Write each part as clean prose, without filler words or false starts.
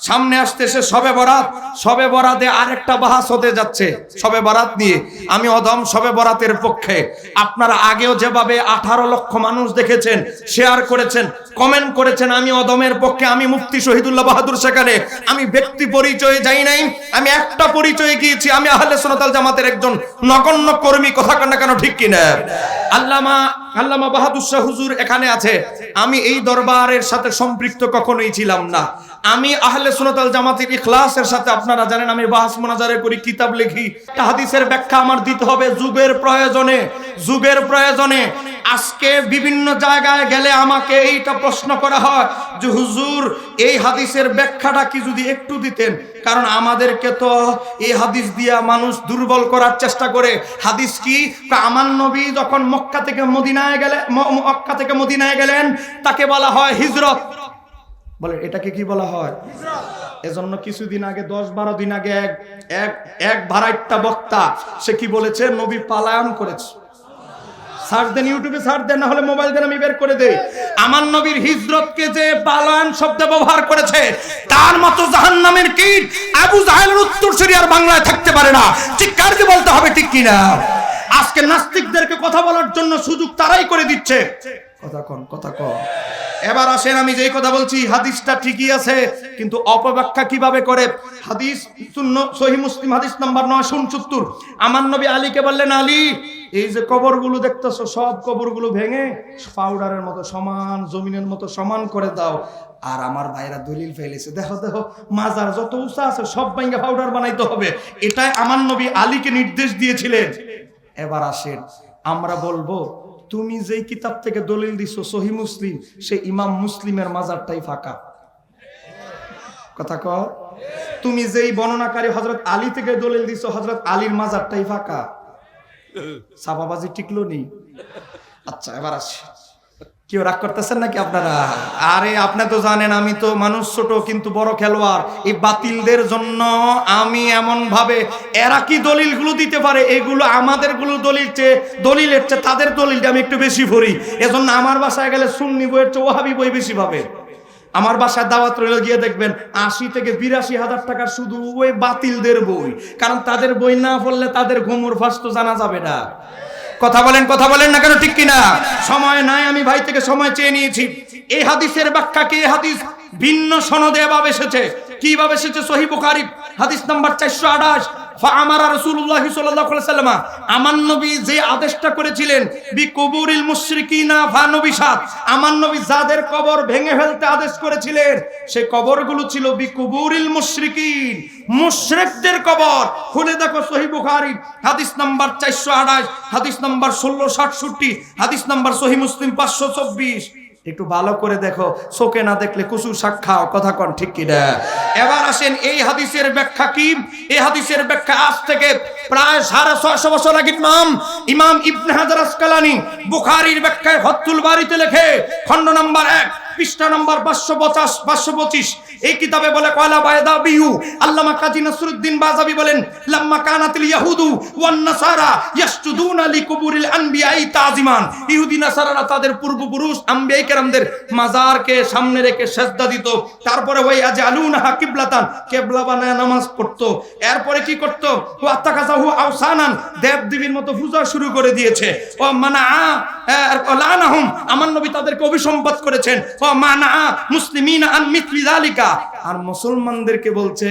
সামনে আসতেছে শবে বরাত। শবে বরাতে আরেকটা বাহাস হতে যাচ্ছে শবে বরাত নিয়ে। আমি অদম শবে বরাতের পক্ষে। আপনারা আগেও যেভাবে 18 লক্ষ মানুষ দেখেছেন, শেয়ার করেছেন, কমেন্ট করেছেন, আমি অদমের পক্ষে। আমি মুফতি শহীদুল্লাহ বাহাদুর সেখানে আমি ব্যক্তি পরিচয়ে যাই নাই, আমি একটা পরিচয়ে গিয়েছি, আমি আহলে সুন্নাত ওয়াল জামাতের একজন নগণ্য কর্মী। কথা কন না কেন, ঠিক কিনা? আল্লামা বাহাদুর শাহ হুজুর এখানে আছে। আমি এই দরবারের সাথে সম্পৃক্ত কখনোই ছিলাম না। আমি আহলে সুন্নাত ওয়াল জামাতের ইখলাসের সাথে, আপনারা জানেন আমি বাহাস মুনাজারে করি, কিতাব লিখি। হাদিসের ব্যাখ্যা আমার দিতে হবে যুগের প্রয়োজনে, যুগের প্রয়োজনে। আজকে বিভিন্ন জায়গায় গেলে আমাকে এইটা প্রশ্ন করা হয় যে হুজুর এই হাদিসের ব্যাখ্যাটা কি যদি একটু দিতেন, কারণ আমাদেরকে তো এই হাদিস দিয়া মানুষ দুর্বল করার চেষ্টা করে। হাদিস কি? আমার নবী যখন মক্কা থেকে মদিনায় গেলেন তাকে বলা হয় হিজরত। বলে এটাকে কি বলা হয়? এজন্য কিছুদিন আগে 10-12 দিন আগে এক ভাড়াইট্টা বক্তা সে কি বলেছে? নবী পালায়ন করেছে। সার্চ দেন, ইউটিউবে সার্চ দেন, না হলে মোবাইল দেন, আমি বের করে দেই। আমার নবীর হিজরতকে যে পালায়ন শব্দ ব্যবহার করেছে, তার মতো জাহান্নামের কীট আবু জাহেলের উত্তরসূরি আর বাংলায় থাকতে পারে না। চিৎকার দিয়ে বলতে হবে, ঠিক কিনা? আজকে নাস্তিকদেরকে কথা বলার জন্য সুযোগ তারাই করে দিচ্ছে। কথা কন। এবার আসেন, আমি যেই কথা বলছি হাদিসটা ঠিকই আছে, কিন্তু অপব্যাখ্যা কিভাবে করে। হাদিস সহিহ মুসলিম হাদিস নাম্বার 969। আমার নবী আলীকে বললেন, আলী এই যে কবরগুলো দেখতেছো, সব কবরগুলো ভেঙে পাউডারের মতো সমান, জমিনের মতো সমান করে দাও। আর আমার ভাইরা দলিল ফেলেছে, দেখো দেখো মাজার যত উঁচা আছে সব ভেঙে পাউডার বানাইতে হবে। এটাই আমার নবী আলীকে নির্দেশ দিয়েছিলেন। এবার আসেন, আমরা বলবো তুমি যেই কিতাব থেকে দলিল দিছো সহিহ মুসলিম, সেই ইমাম মুসলিমের মাজারটাই ফাঁকা। কথা কও। তুমি যেই বর্ণনাকারী হযরত আলী থেকে দলিল দিছো, হযরত আলীর মাজারটাই ফাঁকা। সাবাবাজি টিকলো নি। আচ্ছা, এবার আসি। কেউ রাগ করতেছেন নাকি আপনারা? আরে আপনি তো জানেন আমি তো মানুষ ছোট কিন্তু বড় খেলোয়াড়। এই বাতিলদের জন্য আমি এমন ভাবে, এরা কি দলিলগুলো দিতে পারে, এগুলো আমাদের গুলো দলিলের চেয়ে তাদের দলিলটা আমি একটু বেশি ভরি। এজন্য আমার বাসায় গেলে সুন্নি বইয়ের চেয়ে ওয়াহাবি বই বেশি পাবে। আমার বাসায় দাওয়াত রইল, গিয়ে দেখবেন 80 থেকে 82 হাজার টাকা শুধু ওই বাতিলদের বই। কারণ তাদের বই না পড়লে তাদের ঘুমুর ফাঁস তো জানা যাবে না। কথা বলেন না কেন, ঠিক কিনা? সময় নাই, আমি ভাই থেকে সময় চেয়ে নিয়েছি। এই হাদিসের ব্যাখ্যা কি? এই হাদিস ভিন্ন সনদে এভাবে এসেছে। কিভাবে এসেছে? সহিহ বুখারী হাদিস নাম্বার 428। ফাআমারা রাসূলুল্লাহ সাল্লাল্লাহু আলাইহি ওয়াসাল্লাম, আমার নবী যে আদেশটা করেছিলেন বিকুবুরিল মুশরিকিনা ফানুবিশাত, আমার নবী যাদের কবর ভেঙে ফেলতে আদেশ করেছিলেন সেই কবরগুলো ছিল বিকুবুরিল মুশরিকিন, মুশরিকদের কবর। খুলে দেখো সহিহ বুখারী হাদিস নাম্বার 428, হাদিস নাম্বার 1667, হাদিস নাম্বার সহিহ মুসলিম 524। একটু ভালো করে দেখো, চোখে না দেখলে কুসু শাক খাও। কথা কন, ঠিক কিনা? এবার আসেন, এই হাদিসের ব্যাখ্যা কি? এই হাদিসের ব্যাখ্যা আজ থেকে প্রায় 650 বছর আগে ইমাম ইবনে হাজার আসকালানি বুখারীর ব্যাখ্যায় ফাথুল বারীতে লেখে, খণ্ড নাম্বার 1 পৃষ্ঠা নাম্বার 525 এই কিতাবে বলে, কয়লা বায়দাবিউ আল্লামা কাজী নসরুদ্দিন বাজাবি বলেন, লাম্মা কানাতিল ইয়াহুদু ওয়ান নাসারা ইয়াসজুদুনা লিকুবুরিল আনবিয়াই তাজিমান, ইহুদি নাসারারা তাদের পূর্বপুরুষ আম্বিয়ায়ে কেরামদের মাজারকে সামনে রেখে সিজদা দিত। তারপরে ওই আজআলুনাহা কিবলাতান, কিবলা বানায় নামাজ পড়তো। এরপরে কি করত? ওয়া তাকাযাহু আওসানান, দেব দেবীর মতো পূজা শুরু করে দিয়েছে। ওয়া মানা লানাহুম, আমার নবী তাদেরকে অভিসম্পাত করেছেন। ওয়া মানা মুসলিমিনা আন মিথলি যালিকা, আর মুসলমানদেরকে বলছে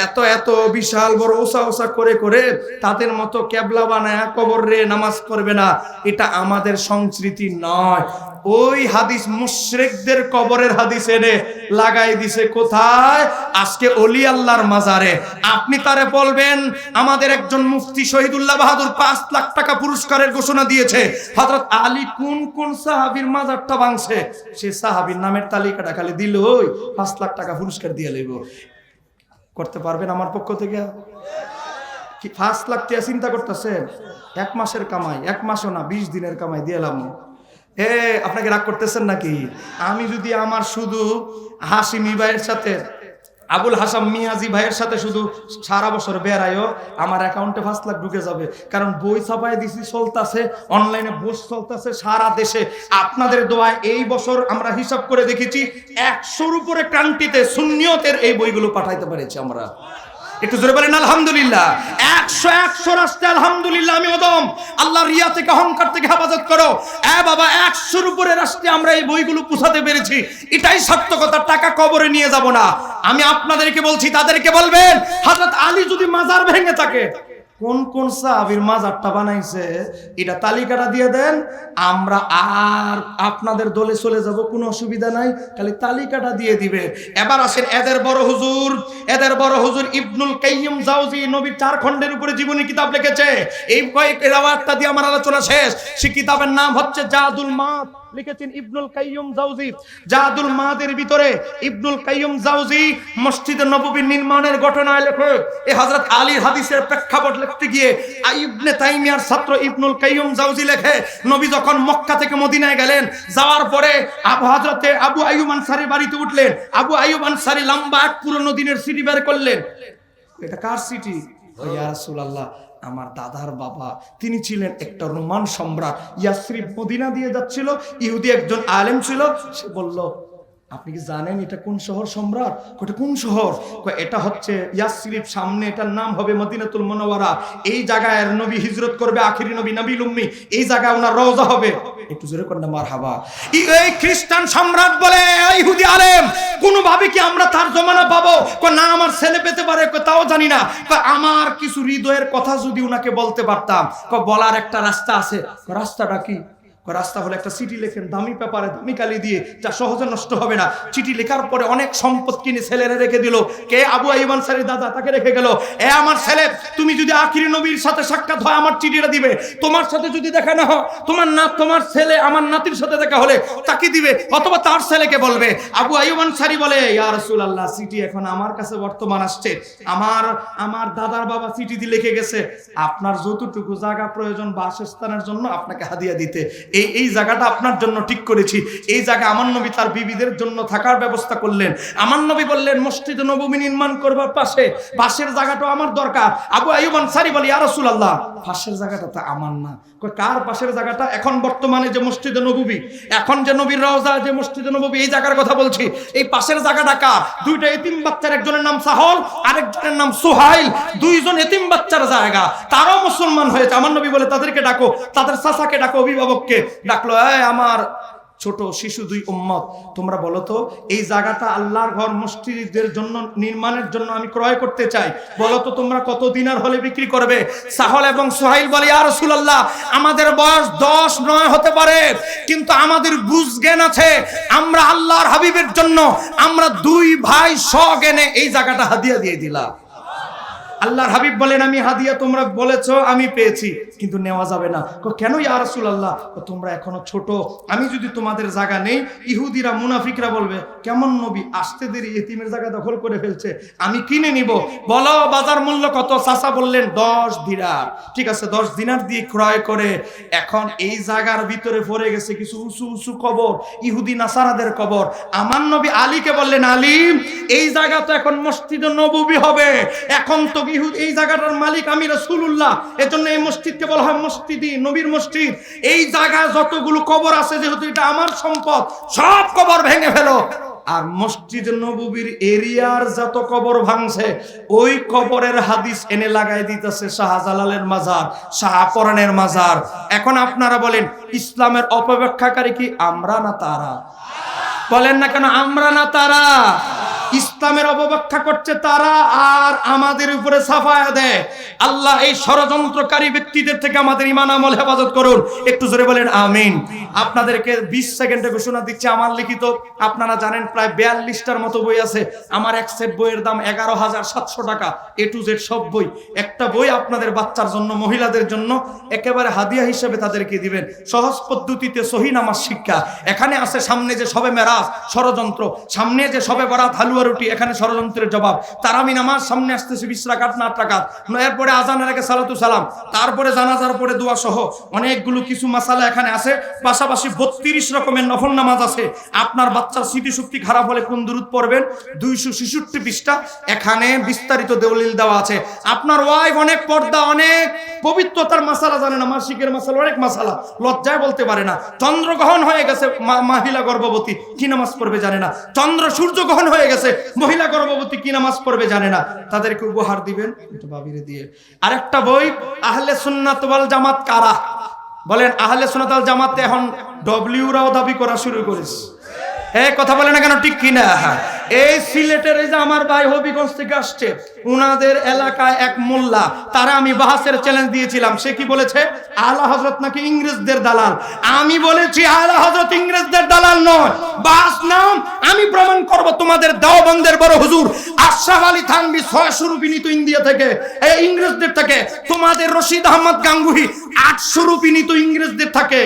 এত এত বিশাল বড় ওসা করে করে তাদের মতো কেবলা বানায় কবরে নামাজ পড়বে না, এটা আমাদের সংস্কৃতি নয়। ওই হাদিস মুশরিকদের কবরের হাদিস এনে লাগাই দিছে কোথায়? আজকে ওলি আল্লাহর মাজারে। আপনি তারে বলবেন, আমাদের একজন মুফতি শহীদুল্লাহ বাহাদুর 5 লাখ টাকা পুরস্কারের ঘোষণা দিয়েছে। হযরত আলী কোন কোন সাহাবীর মাজারটা ভাঙছে, সে সাহাবীর নামের তালিকাটা খালি দিল, 5 লাখ টাকা পুরস্কার দিয়ে লইব। করতে পারবেন আমার পক্ষ থেকে? কি 5 লাখ টাকা চিন্তা করতেছেন? 1 মাসের কামাই, 1 মাসও না 20 দিনের কামাই দিয়ে এলাম। আপনাকে রাগ করতেছেন নাকি? আমি যদি আমার শুধু হাসিমি ভাইয়ের সাথে আবুল হাসাম মিয়াজি ভাইয়ের সাথে শুধু সারা বছর বেড়ায়ও আমার অ্যাকাউন্টে 5 লাখ ঢুকে যাবে, কারণ বই ছাপায় দিছি, চলতেছে অনলাইনে, বস চলতেছে সারা দেশে। আপনাদের দোয়ায় এই বছর আমরা হিসাব করে দেখেছি 100-র উপরে কান্ট্রিতে সুন্নিয়তের এই বইগুলো পাঠাইতে পেরেছি আমরা। একটু জোরে বলেন আলহামদুলিল্লাহ। 100 রাষ্ট্রে আলহামদুলিল্লাহ। আমি ওদম, আল্লাহ রিয়া থেকে, অহংকার থেকে হেফাজত করো। বাবা 100-র উপরে রাষ্ট্রে আমরা এই বইগুলো পৌঁছাতে পেরেছি, এটাই সার্থকতা। টাকা কবরে নিয়ে যাব না। আমি আপনাদেরকে বলছি, তাদেরকে বলবেন হযরত আলী যদি মাজার ভেঙে থাকে, কোন কোন সাহাবীর মাজারটা বানাইছে এটা তালিকাটা দিয়ে দেন, আমরা আর আপনাদের দলে চলে যাব, কোনো অসুবিধা নাই, খালি তালিকাটা দিয়ে দিবেন। এবার আসেন এদের বড় হুজুর ইবনুল কাইয়্যিম জাওজি নবীর 4 খণ্ডের উপরে জীবনী কিতাব লিখেছে। এই কয়েক রিওয়ায়াতটা দিয়ে আমার আলোচনা শেষ। সেই কিতাবের নাম হচ্ছে জাদুল মাদ, লিখেছেন ইবনুল কাইয়্যিম জাওজি। জাদুল মাদের ভিতরে ইবনুল কাইয়্যিম জাওজি মসজিদে নববী নির্মাণের ঘটনায় লেখে। এই হযরত আলীর হাদিসের প্রেক্ষাপট লিখতে গিয়ে ইবনে তাইমিয়ার ছাত্র ইবনুল কাইয়্যিম জাওজি লেখে, নবী যখন মক্কা থেকে মদিনায় গেলেন, যাওয়ার পরে হযরতে আবু আইয়ুব আনসারীর বাড়িতে উঠলেন। আবু আইয়ুব আনসারী লম্বা এক পুরনো দিনের সিটি বের করলেন। এটা কার সিটি? ইয়া রাসূলুল্লাহ, আমার দাদার বাবা, তিনি ছিলেন একটা রোমান সম্রাট, ইয়াসরিব মদিনা দিয়ে যাচ্ছিল, ইহুদি একজন আলেম ছিল। সে বলল, আপনি কি জানেন এটা কোন শহর সম্রাট? এটা কোন শহর? এটা হচ্ছে ইয়াসরিব, সামনে এটার নাম হবে মদিনাতুল মুনাওয়ারা। এই জায়গায় নবী হিজরত করবে, আখিরি নবী নবীল উম্মি, এই জায়গায় ওনার রওজা হবে। একটু জোরে করেন মারহাবা। এই খ্রিস্টান সম্রাট বলে, ইহুদি আলেম, কোন ভাবে কি আমরা তার জমানা পাবো? না, আমার ছেলে পেতে পারে, তাও জানি না। আমার কিছু হৃদয়ের কথা যদি উনাকে বলতে পারতাম। বলার একটা রাস্তা আছে। রাস্তাটা কি? রাস্তা হলো একটা চিঠি লেখেন দামি পেপারে, দামি কালি দিয়ে, যা সহজে নষ্ট হবে না। চিঠি লেখার পরে অনেক সম্পদ কিনে ছেলেরা রেখে দিল। কে? আবু আইয়ুব আনসারীর দাদা, তাকে রেখে গেল। আমার ছেলে, তুমি যদি আখিরি নবীর সাথে সাক্ষাৎ হয়, আমার চিঠিটা দিবে। তোমার সাথে যদি দেখা না হয়, তোমার ছেলে আমার নাতির সাথে দেখা হলে তাকে দিবে, অথবা তার ছেলেকে বলবে। আবু আইয়ুব আনসারী বলে, ইয়া রাসূলুল্লাহ, চিঠি এখন আমার কাছে বর্তমান আসছে। আমার দাদার বাবা চিঠি দিয়ে লিখে গেছে, আপনার যতটুকু জায়গা প্রয়োজন বাসস্থানের জন্য আপনাকে হাদিয়া দিতে, এই জায়গাটা আপনার জন্য ঠিক করেছি। এই জায়গা আমার নবী তার বিবিদের জন্য থাকার ব্যবস্থা করলেন। আমার নবী বললেন, মসজিদে নববী নির্মাণ করবার পাশের জায়গাটা আমার দরকার। আবু আইয়ুব আনসারী বলে, ইয়া রাসূলুল্লাহ, পাশের জায়গাটা তো আমার না। কার পাশের জায়গাটা? এখন বর্তমানে যে মসজিদে নববী, এখন যে নবীর রওজা, যে মসজিদে নববী, এই জায়গার কথা বলছি। এই পাশের জায়গাটা কার? দুইটা এতিম বাচ্চার, একজনের নাম সাহল, আরেকজনের নাম সুহাইল। দুইজন এতিম বাচ্চার জায়গা, তারাও মুসলমান হয়েছে। আমার নবী বলে, তাদেরকে ডাকো, তাদের চাচাকে ডাকো, অভিভাবককে ডাকলো। আমার ছোট শিশু 2 উম্মত, তোমরা বলো তো, এই জায়গাটা আল্লাহর ঘর মসজিদের জন্য নির্মাণের জন্য আমি ক্রয় করতে চাই, বলো তো তোমরা কত দিনার হলে বিক্রি করবে? সাহল এবং সুহাইল বলে, ইয়া রাসূলুল্লাহ, আমাদের বয়স 10-9 হতে পারে, কিন্তু আমাদের বুঝ জ্ঞান আছে। আমরা আল্লাহর হাবিবের জন্য আমরা 2 ভাই সজ্ঞানে এই জায়গাটা হাদিয়া দিয়ে দিলাম। আল্লাহর হাবিব বলেন, আমি হাদিয়া তোমরা বলেছো, আমি পেয়েছি, কিন্তু নেওয়া যাবে না। কেন ইয়া রাসূলুল্লাহ? তোমরা এখনো ছোট, আমি যদি তোমাদের জায়গা নেই, ইহুদিরা মুনাফিকরা বলবে, কেমন নবী, আসতে দেরি, এতিমের জায়গা দখল করে ফেলছে, আমি কিনে নিব। বলো বাজার মূল্য কত? চাচা বললেন 10 দিনার। ঠিক আছে, 10 দিনার দিয়ে ক্রয় করে, এখন এই জায়গার ভিতরে পড়ে গেছে কিছু উঁচু উঁচু কবর, ইহুদি নাসারাদের কবর। আমার নবী আলীকে বললেন, আলী, এই জায়গা তো এখন মসজিদে নববী হবে, এখন তো এই জায়গাটার মালিক আমি রাসূলুল্লাহ, এজন্য এই মসজিদকে বলা হয় মসজিদি নবীর মসজিদ। এই জায়গায় যতগুলো কবর আছে, যেহেতু এটা আমার সম্পদ, সব কবর ভেঙে ফেলো। আর মসজিদ নববীর এরিয়ার যত কবর ভাঙছে, ওই কবরের হাদিস এনে লাগাই দিতেছে শাহজালালের মাজার, শাহপরানের মাজার। এখন আপনারা বলেন, ইসলামের অপব্যাখ্যাকারী কি আমরা না তারা? বলেন না কেন, আমরা না তারা? ইসলামের অপব্যাখ্যা করছে তারা, আর আমাদের উপরে সাফায়া দেয়। আল্লাহ এই ষড়যন্ত্রকারী ব্যক্তিদের থেকে আমাদের ঈমান আমল হেফাজত করুন। একটু জোরে বলেন আমিন। আপনাদেরকে 20 সেকেন্ডে ঘোষণা দিচ্ছি, আমার লিখিত, আপনারা জানেন প্রায় 42টার মতো বই আছে। আমার এক সেট বইয়ের দাম 11,700 টাকা, A to Z সব বই। একটা বই আপনাদের বাচ্চার জন্য, মহিলাদের জন্য একেবারে হাদিয়া হিসেবে তাদেরকে দিবেন। সহজ পদ্ধতিতে সহিহ নামাজ শিক্ষা। এখানে আছে সামনে যে শবে মেরাজ ষড়যন্ত্র, সামনে যে শবে বরাত হালুয়া রুটি, এখানে ষড়যন্ত্রের জবাব। তারাবি নামাজ সামনে আসতেছে 20 রাকাত না 8 রাকাত, এরপরে আজানের আগে সালাতু সালাম, তারপরে জানাজার পরে দোয়া সহ অনেকগুলো কিছু মাসালা এখানে আছে। পাশাপাশি 32 রকমের নফল নামাজ আছে। আপনার বাচ্চার স্মৃতিশক্তি খারাপ হলে কোন দুরূদ পড়বেন 266 পৃষ্ঠা, এখানে বিস্তারিত দলিল দেওয়া আছে। আপনার ওয়াইফ অনেক পর্দা, অনেক পবিত্রতার মাসালা জানে না, মাসিকের মাসালা, অনেক মাসালা লজ্জায় বলতে পারে না। চন্দ্রগ্রহণ হয়ে গেছে, মহিলা গর্ভবতী, কি নামাজ পড়বে জানে না। সূর্য গ্রহণ হয়ে গেছে, মহিলা গর্ভবতী, কি নামাজ পড়বে জানে না। তাদেরকে উপহার দিবেন এটা বাবিরে দিয়ে। আরেকটা বই আহলে সুন্নাত ওয়াল জামাত কারা? বলেন আহলে সুন্নাত ওয়াল জামাতে এখন ডব্লিউরাও দাবি করা শুরু করেছে। কথা বলে না কেন, ঠিক কিনা? এই সিলেটের এই যে আমার ভাই হবিগঞ্জ থেকে আসছে, উনাদের এলাকায় এক মোল্লা, তারা আমি বাহাসের চ্যালেঞ্জ দিয়েছিলাম। সে কি বলেছে? আলা হযরত নাকি ইংরেজদের দালাল। আমি বলেছি আলা হযরত ইংরেজদের দালাল নয়, বাস নাম আমি প্রমাণ করব। তোমাদের দেওবন্দের বড় হুজুর আশরাফ আলী থানভী 600 রুপি নিত ইন্ডিয়া থেকে, এই ইংরেজদের থেকে। তোমাদের রশিদ আহমদ গাঙ্গুহি 800 রুপি নিত ইংরেজদের থেকে।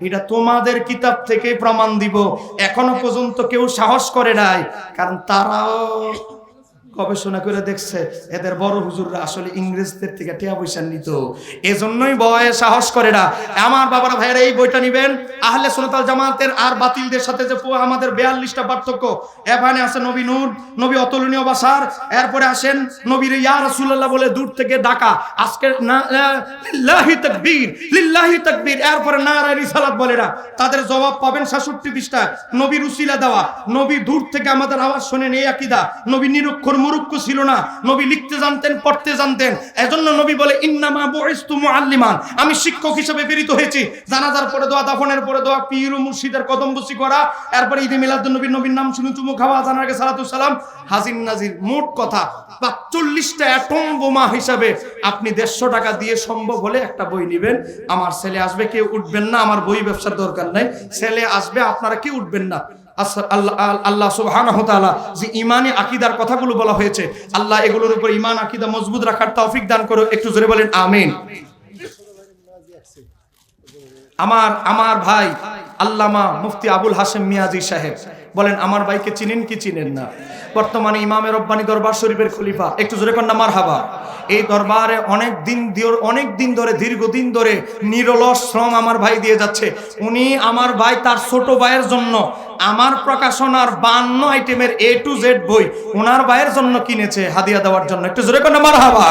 এটা তোমাদের কিতাব থেকে প্রমাণ দিব। এখনো পর্যন্ত কেউ সাহস করে নাই, কারণ তারাও গবেষণা করে দেখছে এদের বড় হুজুররা আসলে ইংরেজদের থেকে টাকা পয়সা নিত, এজন্যই ভয়ে সাহস করে না। আমার বাবারা ভাইয়েরা, এই বইটা নিবেন। আহলে সুন্নাত ওয়াল জামাতের আর বাতিলদের সাথে যে আমাদের 42টা পার্থক্য, এখানে আছে নবী নূর, নবী অতুলনীয় বাসার, এরপরে আসেন নবীর ইয়া রাসূলুল্লাহ বলে দূর থেকে ডাকা, আজকে লিল্লাহি তাকবীর, লিল্লাহি তাকবীর, এরপরে নারায়ে রিসালাত বলে না। তাদের জবাব পাবেন 66 পৃষ্ঠায়। নবীর উসিলা দেওয়া, নবী দূর থেকে আমাদের আওয়াজ শোনেন, এই আকীদা। নবী নিরক্ষর মুরুক্ষ ছিল না, নবী লিখতে জানতেন, পড়তে জানতেন। এজন্য নবী বলে ইন্নামা বুইস্তু মুআল্লিমান, আমি শিক্ষক হিসেবে প্রেরিত হয়েছি। জানাজার পরে দোয়া, দাফনের পরে দোয়া, পীর ও মুর্শিদের কদম বসি করা, এরপরে ঈদে মিলাদুন নবীর, নবীর নাম শুনে চুমু খাওয়া, জানার আগে সালাতু সালাম, হাজির নাজির। মোট কথা 45টা অ্যাটম বোমা হিসাবে আপনি 150 টাকা দিয়ে সম্ভব হলে একটা বই নেবেন। আমার ছেলে আসবে, কেউ উঠবেন না, আমার বই ব্যবসার দরকার নাই। ছেলে আসবে, আপনারা কেউ উঠবেন না। আল্লাহ সুবহানাহু ওয়া তাআলা যে ঈমানি আকীদার কথাগুলো বলা হয়েছে, আল্লাহ এগুলোর উপর ঈমান আকীদা মজবুত রাখার তৌফিক দান করো। একটু জোরে বলেন আমিন। আমার ভাই আল্লামা মুফতি আবুল হাশেম মিয়াজি সাহেব বলেন, আমার ভাইকে চিনেন কি চিনেন না? বর্তমানে ইমামে রব্বানী দরবার শরীফের খলিফা। একটু জোরে কর না মারহাবা। এই দরবারে অনেক দিন ধরে দীর্ঘদিন ধরে নিরলস শ্রম আমার ভাই দিয়ে যাচ্ছে। উনি আমার ভাই তার ছোট ভাইয়ের জন্য আমার প্রকাশনার 52 আইটেমের A to Z বই ওনার ভাইয়ের জন্য কিনেছে হাদিয়া দেওয়ার জন্য। একটু জোরে কর না মারহাবা।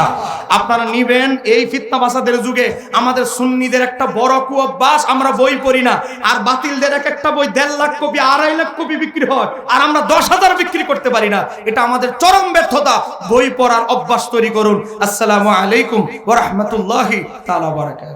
আপনারা নিবেন। এই ফিতনা বাসাদের যুগে আমাদের সুন্নিদের একটা বড় কুঅভ্যাস, আমরা বই পড়ি না। আর বাতিলদের একটা বই 1.5 লাখ কপি 2.5 লাখ কপি বিক্রি হয়, আর আমরা 10,000 বিক্রি করতে পারি না। এটা আমাদের চরম ব্যর্থতা। বই পড়ার অভ্যাস তৈরি করুন। আসসালামু আলাইকুম ওয়া রাহমাতুল্লাহি তাআলা ওয়া বারাকাতুহু।